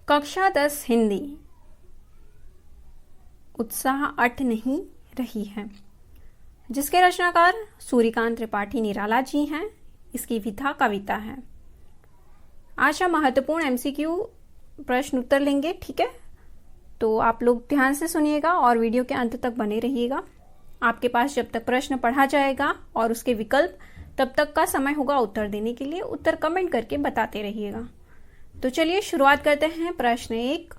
कक्षा 10 हिंदी। उत्साह अट नहीं रही है, जिसके रचनाकार सूर्यकांत त्रिपाठी निराला जी हैं। इसकी विधा कविता है। आज हम महत्वपूर्ण एमसीक्यू प्रश्न उत्तर लेंगे, ठीक है? तो आप लोग ध्यान से सुनिएगा और वीडियो के अंत तक बने रहिएगा। आपके पास जब तक प्रश्न पढ़ा जाएगा और उसके विकल्प तब तक का समय होगा उत्तर देने के लिए। उत्तर कमेंट करके बताते रहिएगा। तो चलिए शुरुआत करते हैं। प्रश्न 1,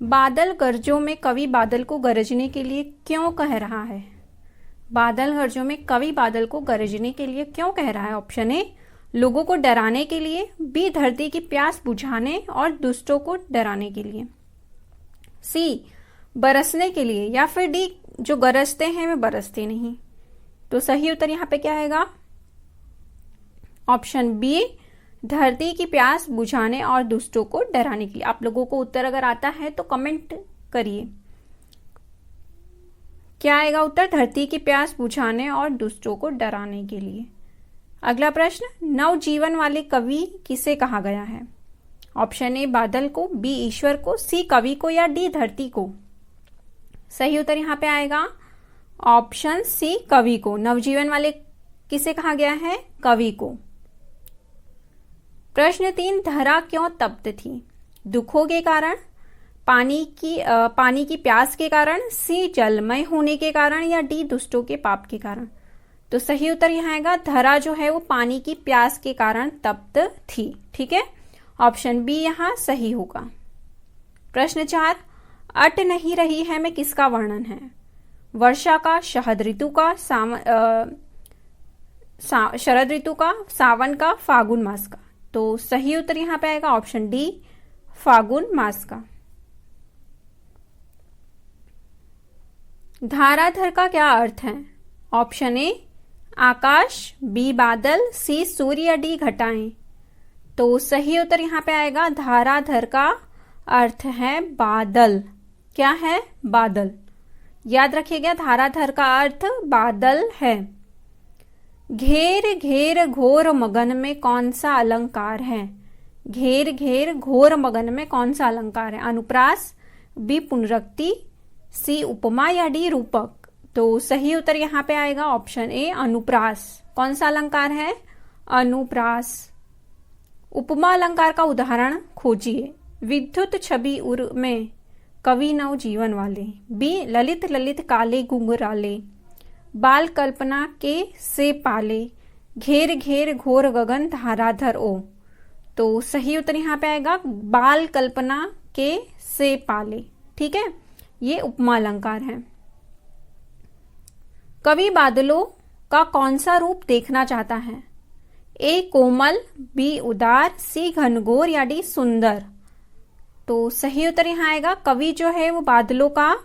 बादल गरजों में कवि बादल को गरजने के लिए क्यों कह रहा है? बादल गरजों में कवि बादल को गरजने के लिए क्यों कह रहा है? ऑप्शन ए, लोगों को डराने के लिए, बी, धरती की प्यास बुझाने और दुष्टों को डराने के लिए, सी, बरसने के लिए, या फिर डी, जो गरजते हैं वे बरसते नहीं। तो सही उत्तर यहाँ पे क्या आएगा? ऑप्शन बी, धरती की प्यास बुझाने और दुष्टों को डराने के लिए। आप लोगों को उत्तर अगर आता है तो कमेंट करिए। क्या आएगा उत्तर? धरती की प्यास बुझाने और दुष्टों को डराने के लिए। अगला प्रश्न, नवजीवन वाले कवि किसे कहा गया है? ऑप्शन ए, बादल को, बी, ईश्वर को, सी, कवि को, या डी, धरती को। सही उत्तर यहाँ पे आएगा ऑप्शन सी, कवि को। नवजीवन वाले किसे कहा गया है? कवि को। प्रश्न 3, धरा क्यों तप्त थी? दुखों के कारण, पानी की प्यास के कारण, सी, जलमय होने के कारण, या डी, दुष्टों के पाप के कारण। तो सही उत्तर यहाँ आएगा, धरा जो है वो पानी की प्यास के कारण तप्त थी। ठीक है, ऑप्शन बी यहाँ सही होगा। प्रश्न 4, अट नहीं रही है में किसका वर्णन है? वर्षा का, शरद ऋतु का, शरद ऋतु का, सावन का, फागुन मास का। तो सही उत्तर यहाँ पे आएगा ऑप्शन डी, फागुन मास का। धाराधर का क्या अर्थ है? ऑप्शन ए, आकाश, बी, बादल, सी, सूर्य, या डी, घटाएं। तो सही उत्तर यहाँ पे आएगा, धाराधर का अर्थ है बादल। क्या है? बादल। याद रखिएगा, धाराधर का अर्थ बादल है। घेर घेर घोर मगन में कौन सा अलंकार है? घेर घेर घोर मगन में कौन सा अलंकार है? अनुप्रास, बी, पुनरुक्ति, सी, उपमा, या डी, रूपक। तो सही उत्तर यहाँ पे आएगा ऑप्शन ए, अनुप्रास। कौन सा अलंकार है? अनुप्रास। उपमा अलंकार का उदाहरण खोजिए। विद्युत छवि उर में कवि नव जीवन वाले, बी, ललित ललित काले घुंघराले, बाल कल्पना के से पाले, घेर घेर घोर गगन धाराधर ओ। तो सही उत्तर यहाँ पे आएगा बाल कल्पना के से पाले। ठीक है, ये उपमा अलंकार है। कवि बादलों का कौन सा रूप देखना चाहता है? ए, कोमल, बी, उदार, सी, घनघोर, या डी, सुंदर। तो सही उत्तर यहाँ आएगा, कवि जो है वो बादलों का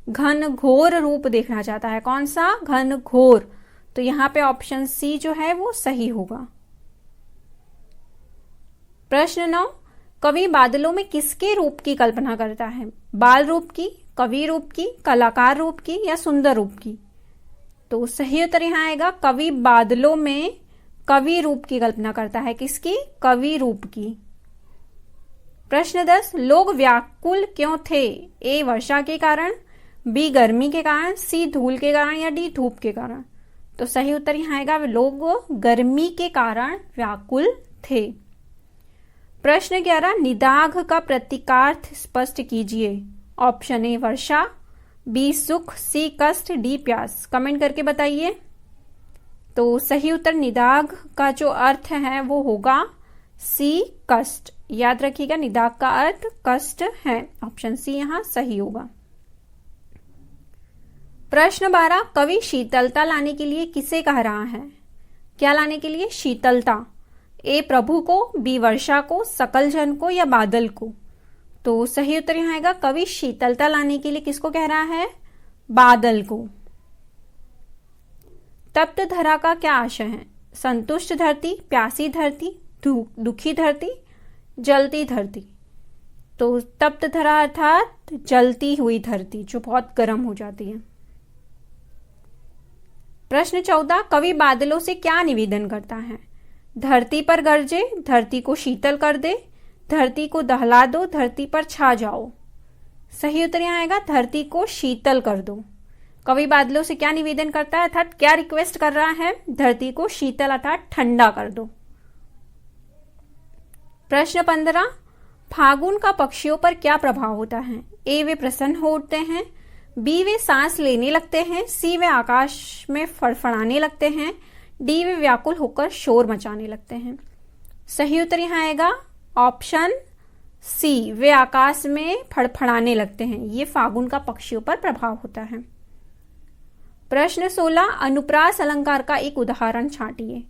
घनघोर रूप देखना चाहता है। कौन सा? घनघोर। तो यहाँ पे ऑप्शन सी जो है वो सही होगा। प्रश्न 9, कवि बादलों में किसके रूप की कल्पना करता है? बाल रूप की, कवि रूप की, कलाकार रूप की, या सुंदर रूप की। तो सही उत्तर यहाँ आएगा, कवि बादलों में कवि रूप की कल्पना करता है। किसकी? कवि रूप की। प्रश्न 10, लोग व्याकुल क्यों थे? ए, वर्षा के कारण, बी, गर्मी के कारण, सी, धूल के कारण, या डी, धूप के कारण। तो सही उत्तर यहाँ आएगा, लोग गर्मी के कारण व्याकुल थे। प्रश्न 11, निदाघ का प्रतीकार्थ स्पष्ट कीजिए। ऑप्शन ए, वर्षा, बी, सुख, सी, कष्ट, डी, प्यास। कमेंट करके बताइए। तो सही उत्तर निदाघ का जो अर्थ है वो होगा सी, कष्ट। याद रखिएगा, निदाघ का अर्थ कष्ट है। ऑप्शन सी यहाँ सही होगा। प्रश्न 12, कवि शीतलता लाने के लिए किसे कह रहा है? क्या लाने के लिए? शीतलता। ए, प्रभु को, बी, वर्षा को, सकल जन को, या बादल को। तो सही उत्तर यहाँ आएगा, कवि शीतलता लाने के लिए किसको कह रहा है? बादल को। तप्त धरा का क्या आशय है? संतुष्ट धरती, प्यासी धरती, दुखी धरती, जलती धरती। तो तप्त धरा अर्थात जलती हुई धरती, जो बहुत गर्म हो जाती है। प्रश्न 14, कवि बादलों से क्या निवेदन करता है? धरती पर गरजे, धरती को शीतल कर दे, धरती को दहला दो, धरती पर छा जाओ। सही उत्तर यहाँ आएगा धरती को शीतल कर दो। कवि बादलों से क्या निवेदन करता है अर्थात क्या रिक्वेस्ट कर रहा है? धरती को शीतल अर्थात ठंडा कर दो। प्रश्न 15, फागुन का पक्षियों पर क्या प्रभाव होता है? ए, वे प्रसन्न हो उठते हैं, बी, वे सांस लेने लगते हैं, सी, वे आकाश में फड़फड़ाने लगते हैं, डी, वे व्याकुल होकर शोर मचाने लगते हैं। सही उत्तर यहाँ आएगा ऑप्शन सी, वे आकाश में फड़फड़ाने लगते हैं। ये फागुन का पक्षियों पर प्रभाव होता है। प्रश्न 16, अनुप्रास अलंकार का एक उदाहरण छांटिए।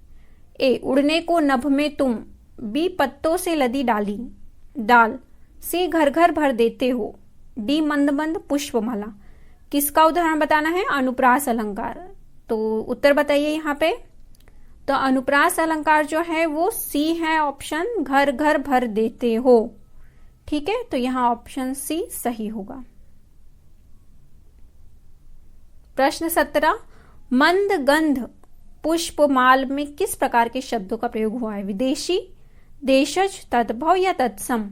ए, उड़ने को नभ में तुम, बी, पत्तों से लदी डाल, सी, घर घर भर देते हो, डी, मंद मंद पुष्पमाला। किसका उदाहरण बताना है? अनुप्रास अलंकार। तो उत्तर बताइए यहाँ पे। तो अनुप्रास अलंकार जो है वो सी है ऑप्शन, घर घर भर देते हो। ठीक है, तो यहाँ ऑप्शन सी सही होगा। प्रश्न 17, मंद गंध पुष्पमाल में किस प्रकार के शब्दों का प्रयोग हुआ है? विदेशी, देशज, तद्भव या तत्सम?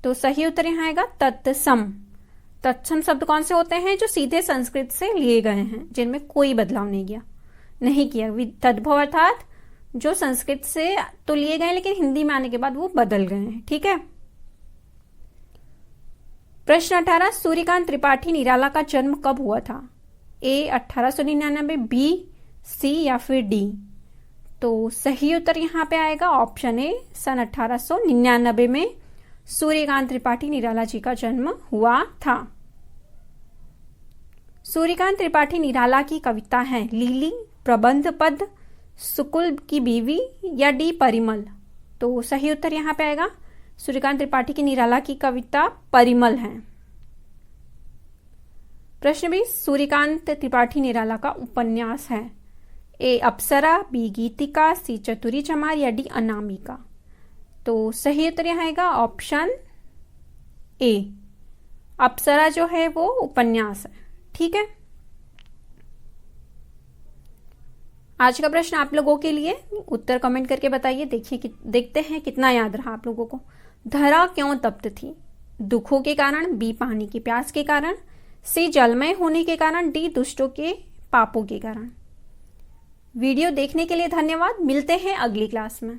तो सही उत्तर यहाँ आएगा तत्सम। तत्सम शब्द कौन से होते हैं? जो सीधे संस्कृत से लिए गए हैं, जिनमें कोई बदलाव नहीं किया। तद्भव अर्थात जो संस्कृत से तो लिए गए लेकिन हिंदी में आने के बाद वो बदल गए हैं। ठीक है। प्रश्न 18, सूर्यकांत त्रिपाठी निराला का जन्म कब हुआ था? ए, 1899, बी, सी या फिर डी? तो सही उत्तर यहाँ पे आएगा ऑप्शन ए, सन 1899 में सूर्यकांत त्रिपाठी निराला जी का जन्म हुआ था। सूर्यकांत त्रिपाठी निराला की कविता है लीली, प्रबंध पद, सुकुल की बीवी या डी, परिमल? तो सही उत्तर यहाँ पे आएगा सूर्यकांत त्रिपाठी की निराला की कविता परिमल है। प्रश्न 20, सूर्यकांत त्रिपाठी निराला का उपन्यास है? ए, अप्सरा, बी, गीतिका, सी, चतुरी चमार या डी, अनामिका? तो सही उत्तर यहाँ आएगा ऑप्शन ए, अप्सरा जो है वो उपन्यास है। ठीक है। आज का प्रश्न आप लोगों के लिए, उत्तर कमेंट करके बताइए। देखते हैं कितना याद रहा आप लोगों को। धरा क्यों तप्त थी? दुखों के कारण, बी, पानी की प्यास के कारण, सी, जलमय होने के कारण, डी, दुष्टों के पापों के कारण? वीडियो देखने के लिए धन्यवाद। मिलते हैं अगली क्लास में।